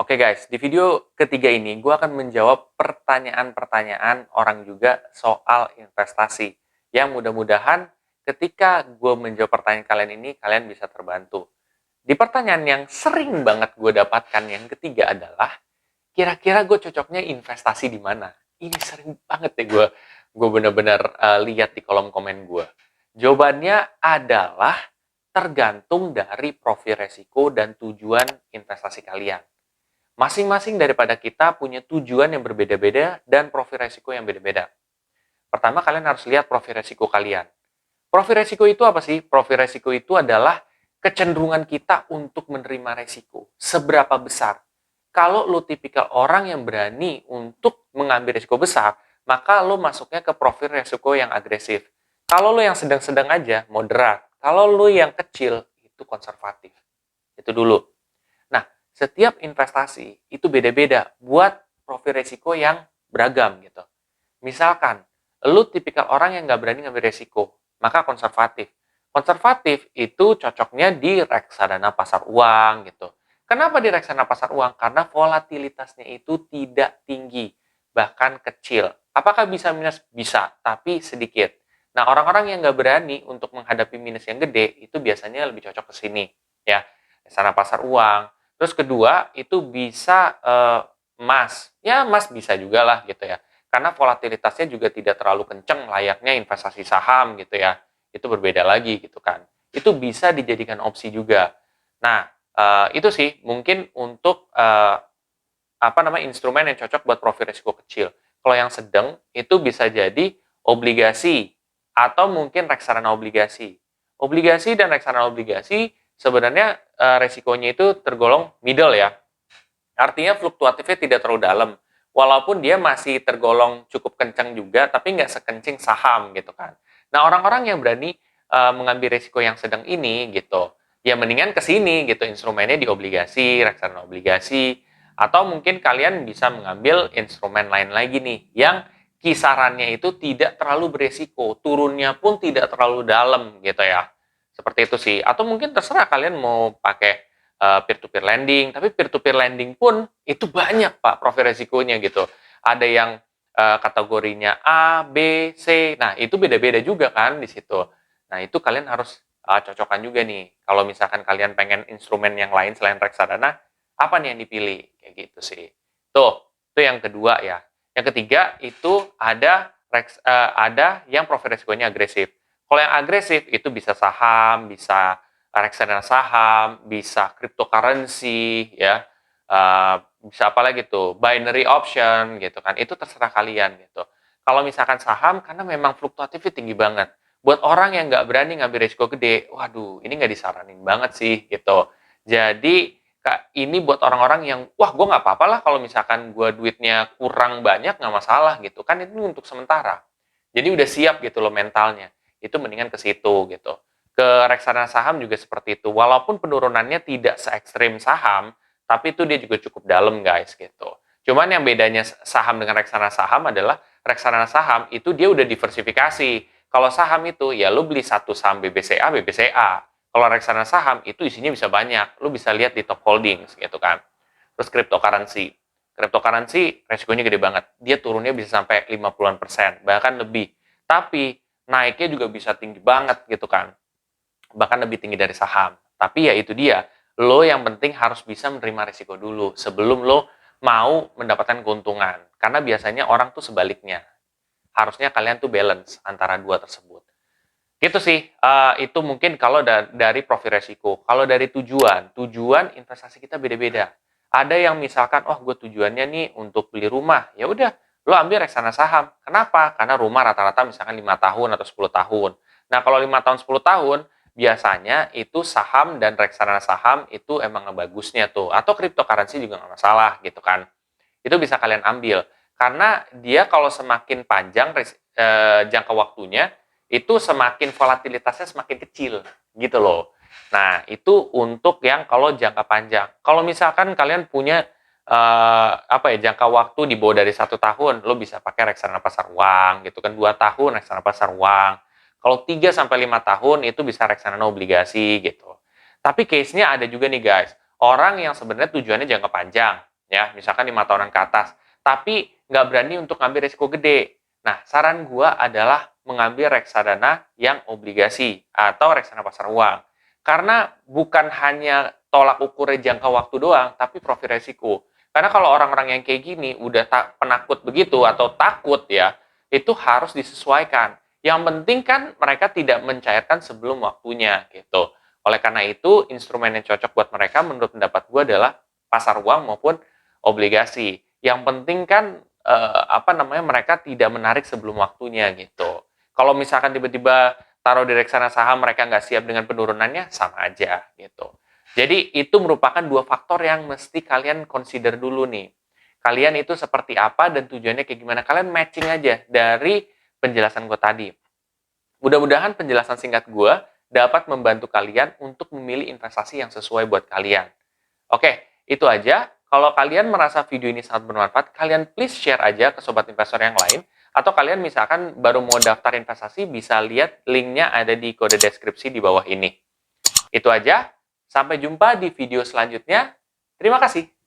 Oke guys, di video ketiga ini gue akan menjawab pertanyaan-pertanyaan orang juga soal investasi. Yang mudah-mudahan ketika gue menjawab pertanyaan kalian ini, kalian bisa terbantu. Di pertanyaan yang sering banget gue dapatkan yang ketiga adalah, kira-kira gue cocoknya investasi di mana? Ini sering banget ya gue bener-bener lihat di kolom komen gue. Jawabannya adalah tergantung dari profil resiko dan tujuan investasi kalian. Masing-masing daripada kita punya tujuan yang berbeda-beda dan profil resiko yang beda-beda. Pertama, kalian harus lihat profil resiko kalian. Profil resiko itu apa sih? Profil resiko itu adalah kecenderungan kita untuk menerima resiko. Seberapa besar? Kalau lo tipikal orang yang berani untuk mengambil resiko besar, maka lo masuknya ke profil resiko yang agresif. Kalau lo yang sedang-sedang aja, moderat. Kalau lo yang kecil, itu konservatif. Itu dulu. Nah, setiap investasi itu beda-beda buat profil resiko yang beragam gitu. Misalkan, lu tipikal orang yang nggak berani ngambil resiko, maka konservatif. Konservatif itu cocoknya di reksadana pasar uang gitu. Kenapa di reksadana pasar uang? Karena volatilitasnya itu tidak tinggi, bahkan kecil. Apakah bisa minus? Bisa, tapi sedikit. Nah, orang-orang yang nggak berani untuk menghadapi minus yang gede, itu biasanya lebih cocok ke sini. Ya, reksadana pasar uang. Terus kedua, itu bisa emas. Ya, emas bisa juga lah gitu ya. Karena volatilitasnya juga tidak terlalu kenceng layaknya investasi saham gitu ya. Itu berbeda lagi gitu kan. Itu bisa dijadikan opsi juga. Nah, itu sih mungkin untuk instrumen yang cocok buat profil risiko kecil. Kalau yang sedang itu bisa jadi obligasi atau mungkin reksadana obligasi. Obligasi dan reksadana obligasi sebenarnya resikonya itu tergolong middle ya. Artinya fluktuatifnya tidak terlalu dalam. Walaupun dia masih tergolong cukup kencang juga, tapi nggak sekencing saham gitu kan. Nah, orang-orang yang berani mengambil risiko yang sedang ini gitu, ya mendingan ke sini gitu, instrumennya di obligasi, reksadana obligasi, atau mungkin kalian bisa mengambil instrumen lain lagi nih, yang kisarannya itu tidak terlalu beresiko, turunnya pun tidak terlalu dalam gitu ya. Seperti itu sih. Atau mungkin terserah kalian mau pakai peer-to-peer lending, tapi peer-to-peer lending pun itu banyak Pak profil resikonya gitu. Ada yang kategorinya A, B, C. Nah, itu beda-beda juga kan di situ. Nah, itu kalian harus cocokkan juga nih. Kalau misalkan kalian pengen instrumen yang lain selain reksadana, apa nih yang dipilih? Kayak gitu sih. Itu yang kedua ya. Yang ketiga itu ada yang profil resikonya agresif. Kalau yang agresif itu bisa saham, bisa reksadana saham, bisa cryptocurrency, ya, bisa apa lagi tuh, binary option gitu kan, itu terserah kalian gitu. Kalau misalkan saham, karena memang fluktuatifnya tinggi banget. Buat orang yang nggak berani ngambil risiko gede, waduh, ini nggak disaranin banget sih gitu. Jadi ini buat orang-orang yang, wah gue nggak apa-apa lah kalau misalkan gue duitnya kurang banyak nggak masalah gitu kan, itu untuk sementara. Jadi udah siap gitu loh mentalnya. Itu mendingan ke situ gitu. Ke reksadana saham juga seperti itu. Walaupun penurunannya tidak se ekstrim saham, tapi itu dia juga cukup dalam guys gitu. Cuman yang bedanya saham dengan reksadana saham adalah reksadana saham itu dia udah diversifikasi. Kalau saham itu ya lu beli satu saham BBCA, BBCA. Kalau reksadana saham itu isinya bisa banyak. Lu bisa lihat di top holdings gitu kan. Terus cryptocurrency. Cryptocurrency resikonya gede banget. Dia turunnya bisa sampai 50%, bahkan lebih. Tapi naiknya juga bisa tinggi banget gitu kan. Bahkan lebih tinggi dari saham. Tapi ya itu dia, lo yang penting harus bisa menerima risiko dulu sebelum lo mau mendapatkan keuntungan. Karena biasanya orang tuh sebaliknya. Harusnya kalian tuh balance antara dua tersebut. Gitu sih, itu mungkin kalau dari profil resiko. Kalau dari tujuan investasi kita beda-beda. Ada yang misalkan, oh gue tujuannya nih untuk beli rumah. Ya udah, lo ambil reksadana saham. Kenapa? Karena rumah rata-rata misalkan 5 tahun atau 10 tahun. Nah, kalau 5 tahun, 10 tahun, biasanya itu saham dan reksadana saham itu emang bagusnya tuh. Atau cryptocurrency juga nggak masalah gitu kan. Itu bisa kalian ambil. Karena dia kalau semakin panjang jangka waktunya, itu semakin volatilitasnya semakin kecil gitu loh. Nah, itu untuk yang kalau jangka panjang. Kalau misalkan kalian punya jangka waktu di bawah dari 1 tahun, lo bisa pakai reksadana pasar uang gitu kan, 2 tahun reksadana pasar uang. Kalau 3 sampai 5 tahun itu bisa reksadana obligasi gitu. Tapi case-nya ada juga nih guys, orang yang sebenarnya tujuannya jangka panjang, ya, misalkan 5 tahunan ke atas, tapi nggak berani untuk ngambil risiko gede. Nah, saran gua adalah mengambil reksadana yang obligasi atau reksadana pasar uang. Karena bukan hanya tolak ukurnya jangka waktu doang, tapi profil resiko. Karena kalau orang-orang yang kayak gini udah penakut begitu atau takut ya, itu harus disesuaikan. Yang penting kan mereka tidak mencairkan sebelum waktunya gitu. Oleh karena itu, instrumen yang cocok buat mereka menurut pendapat gue adalah pasar uang maupun obligasi. Yang penting kan mereka tidak menarik sebelum waktunya gitu. Kalau misalkan tiba-tiba taruh di reksadana saham mereka nggak siap dengan penurunannya, sama aja gitu. Jadi itu merupakan dua faktor yang mesti kalian consider dulu nih. Kalian itu seperti apa dan tujuannya kayak gimana. Kalian matching aja dari penjelasan gue tadi. Mudah-mudahan penjelasan singkat gue dapat membantu kalian untuk memilih investasi yang sesuai buat kalian. Oke, itu aja. Kalau kalian merasa video ini sangat bermanfaat, kalian please share aja ke sobat investor yang lain. Atau kalian misalkan baru mau daftar investasi, bisa lihat linknya ada di kode deskripsi di bawah ini. Itu aja. Sampai jumpa di video selanjutnya. Terima kasih.